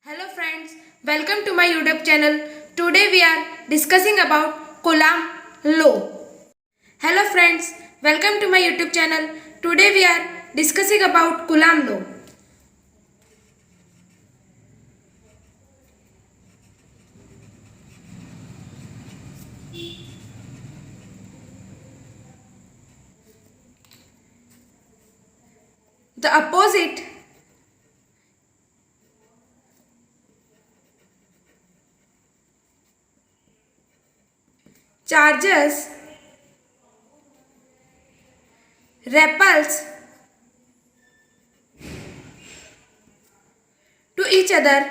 Hello friends, welcome to my YouTube channel. Today we are discussing about Coulomb law. Hello friends, welcome to my YouTube channel. Today we are discussing about Coulomb law. The opposite charges repulse to each other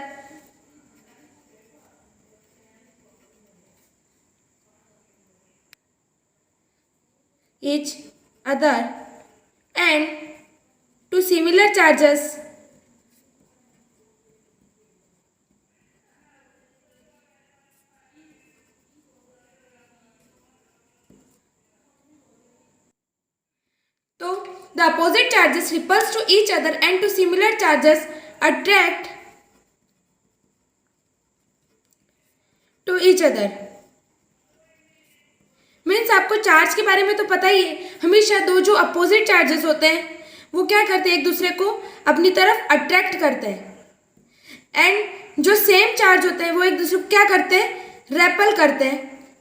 and to similar charges तो the opposite charges repulse to each other and to similar charges attract to each other. Means आपको charge के बारे में तो पता ही है, हमेशा दो जो अपोजिट चार्जेस होते हैं वो क्या करते हैं, एक दूसरे को अपनी तरफ अट्रैक्ट करते हैं, एंड जो सेम चार्ज होते हैं वो एक दूसरे को क्या करते हैं, रेपल करते हैं.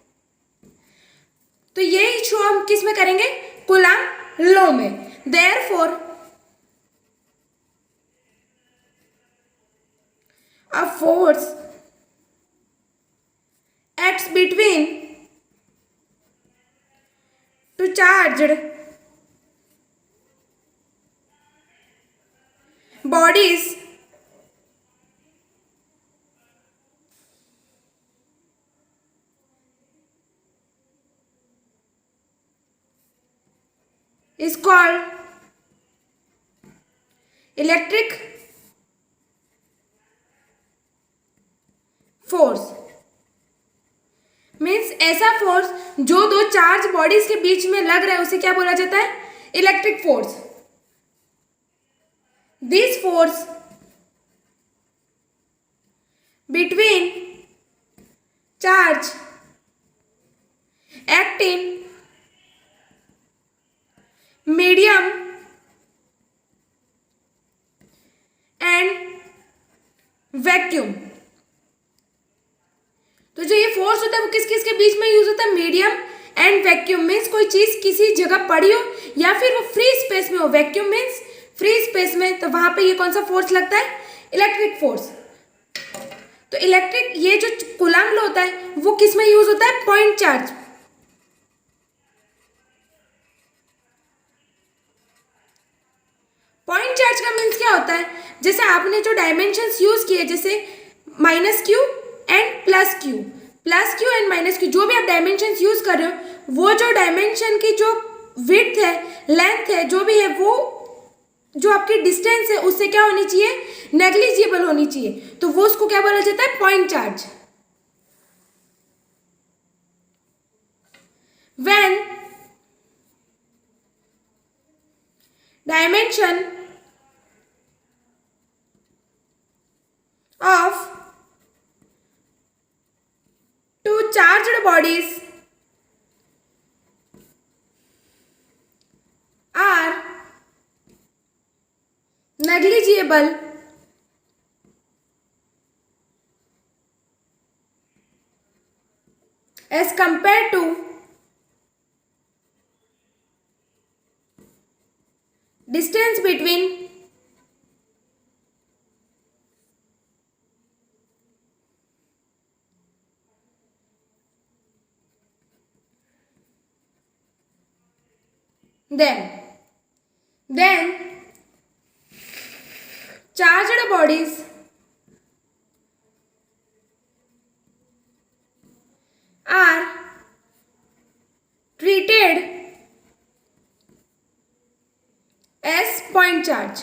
तो ये इशू हम किस में करेंगे, कूलम्ब लॉ में. Therefore a force acts between two charged bodies is called electric force. Means ऐसा फोर्स जो दो चार्ज बॉडीज के बीच में लग रहा है उसे क्या बोला जाता है, electric force. This force between charge act in medium and vacuum. तो जो ये फोर्स होता है वो किस किस के बीच में यूज होता है, मीडियम एंड वैक्यूम. मीन्स कोई चीज किसी जगह पड़ी हो या फिर वो फ्री स्पेस में हो. वैक्यूम मीन्स फ्री स्पेस में, तो वहां पे ये कौन सा फोर्स लगता है, इलेक्ट्रिक फोर्स. तो इलेक्ट्रिक ये जो कूलम्ब लॉ होता है वो किस में यूज होता है, पॉइंट चार्ज. पॉइंट चार्ज का मीन्स क्या होता है, जैसे आपने जो डायमेंशंस यूज किए, जैसे -q and +q and -q, जो भी आप डायमेंशंस यूज कर रहे हो वो जो डायमेंशन की जो विड्थ है, लेंथ है, जो भी है, वो जो आपकी डिस्टेंस है उससे क्या होनी चाहिए, नेग्लिजिबल होनी चाहिए. तो वो उसको क्या बोला जाता है, point charge. When dimension of two charged bodies are negligible as compared to distance between then charged bodies are treated as point charge.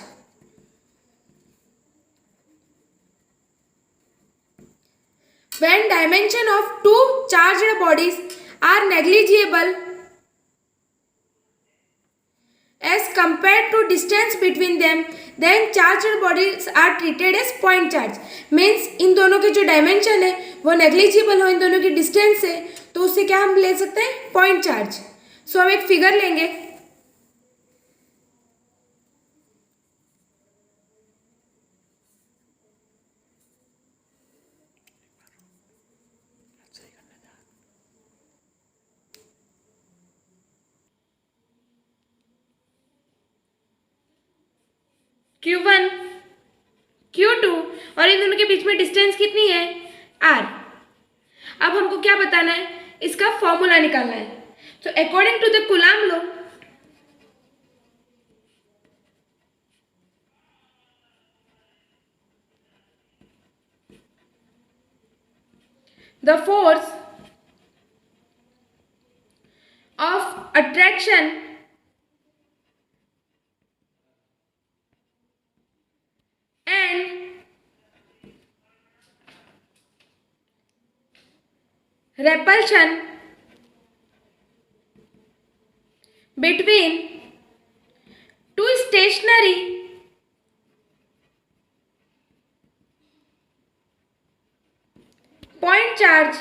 When dimension of two charged bodies are negligible as compared to distance between them, then charged bodies are treated as point charge. Means इन दोनों के जो dimension है वो negligible हो इन दोनों की distance से, तो उससे क्या हम ले सकते हैं, पॉइंट चार्ज. सो हम एक फिगर लेंगे. Q1, Q2 और इन दोनों के बीच में डिस्टेंस कितनी है, R. अब हमको क्या बताना है, इसका फॉर्मूला निकालना है. तो according to the Coulomb law, the force of attraction and repulsion between two stationary point charge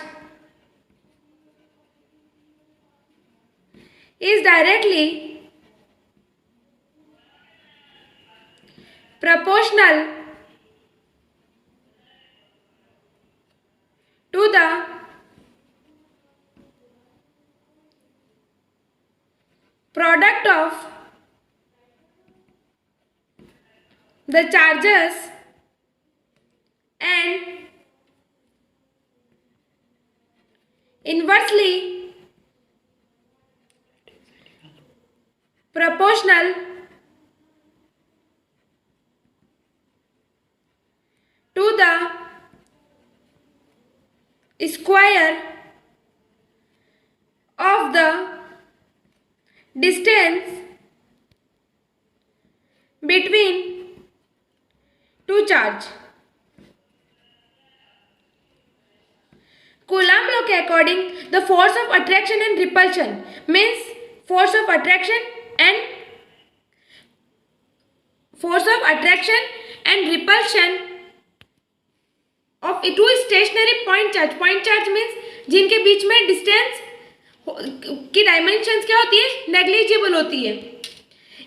is directly proportional to the product of the charges and inversely proportional to the square of the distance between two charge. Coulomb law के according the force of attraction and repulsion means force of attraction and repulsion of two stationary point charge. Point charge means जिनके बीच में distance की dimensions क्या होती है, negligible होती है.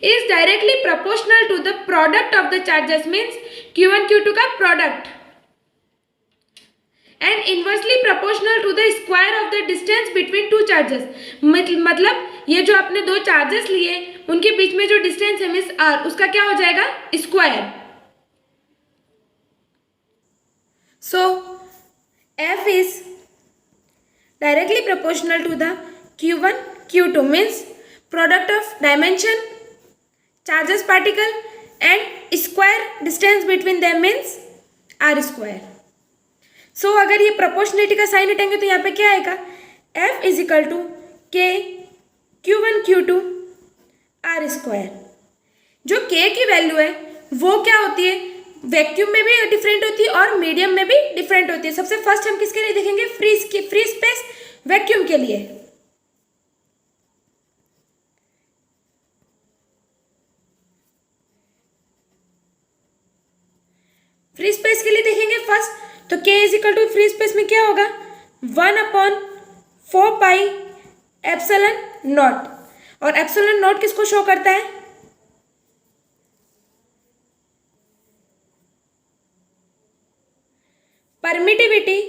Is directly proportional to the product of the charges means Q1 Q2 का product and inversely proportional to the square of the distance between two charges. मतलब ये जो आपने दो चार्जेस लिए उनके बीच में जो डिस्टेंस है मीन्स R, उसका क्या हो जाएगा, square. So F is directly proportional to the Q1 Q2 means product of dimension, charges particle and square distance between them means R square. So अगर ये proportionality का साइन हटाएंगे तो यहाँ पे क्या आएगा, F is equal to K Q1 Q2 R square. जो K की वैल्यू है वो क्या होती है, वैक्यूम में भी डिफरेंट होती है और मीडियम में भी डिफरेंट होती है. सबसे फर्स्ट हम किसके लिए देखेंगे, फ्री स्पेस वैक्यूम के लिए. फ्री स्पेस के लिए देखेंगे फर्स्ट, तो K is equal to free space में क्या होगा, 1/4 पाई एप्सिलॉन नॉट. और एप्सिलॉन नॉट किसको शो करता है, परमिटिविटी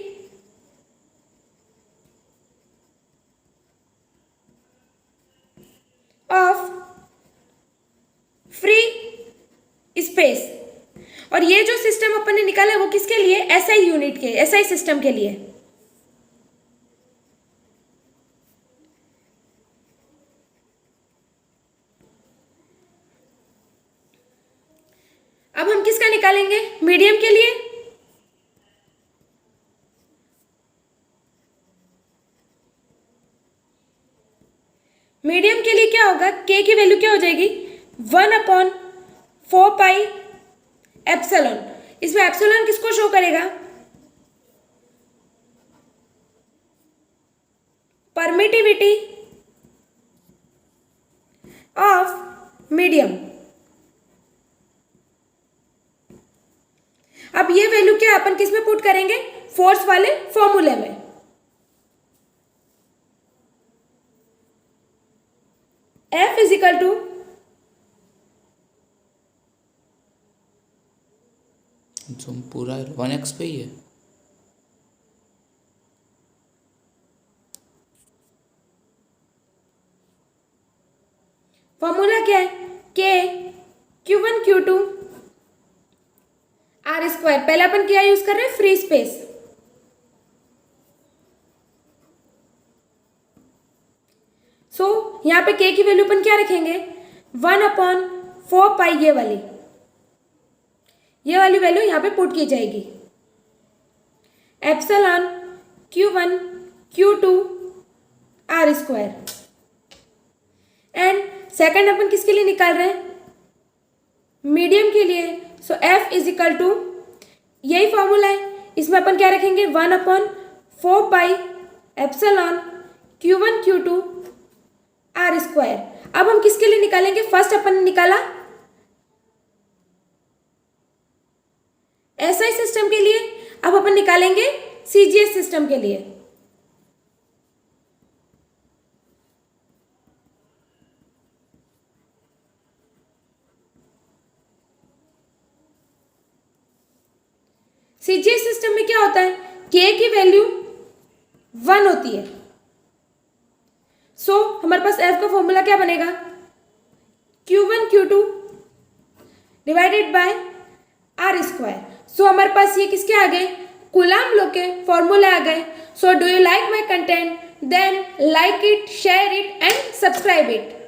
ऑफ फ्री स्पेस. और ये जो सिस्टम अपन ने निकाला है वो किसके लिए, एसआई यूनिट के, एसआई सिस्टम के लिए. अब हम किसका निकालेंगे, मीडियम के लिए. मीडियम के लिए क्या होगा, K की वैल्यू क्या हो जाएगी, 1/4 पाई एप्सिलॉन. इसमें एप्सिलॉन किसको शो करेगा, परमिटिविटी ऑफ मीडियम। अब ये वैल्यू क्या अपन किस में पुट करेंगे, फोर्स वाले फॉर्मूले में। F इज इक्वल टू जो पूरा 1x पे ही है। फॉर्मूला क्या है, K Q1 Q2 R square. पहले अपन क्या यूज कर रहे हैं, फ्री स्पेस। सो यहां पे K की वैल्यू अपन क्या रखेंगे, 1/4 ये वाली वैल्यू यहां पे पुट की जाएगी। Epsilon Q1 Q2 R square. And second अपन किसके लिए निकाल रहे हैं, मीडियम के लिए। So F is equal to, यही फॉर्मूला है, इसमें अपन क्या रखेंगे, 1/4 epsilon Q1 Q2 R square. अब हम किसके लिए निकालेंगे, फर्स्ट अपन ने निकाला SI सिस्टम के लिए, अब अपन निकालेंगे CGS सिस्टम के लिए। CGS सिस्टम में क्या होता है, K की वैल्यू 1 होती है। सो हमारे पास F का फॉर्मूला क्या बनेगा, Q1 Q2 divided by R square. So हमारे पास ये किसके आ गए, कूलाम लॉ के फॉर्मूले आ गए। So do you like my content, then like it, share it and subscribe it.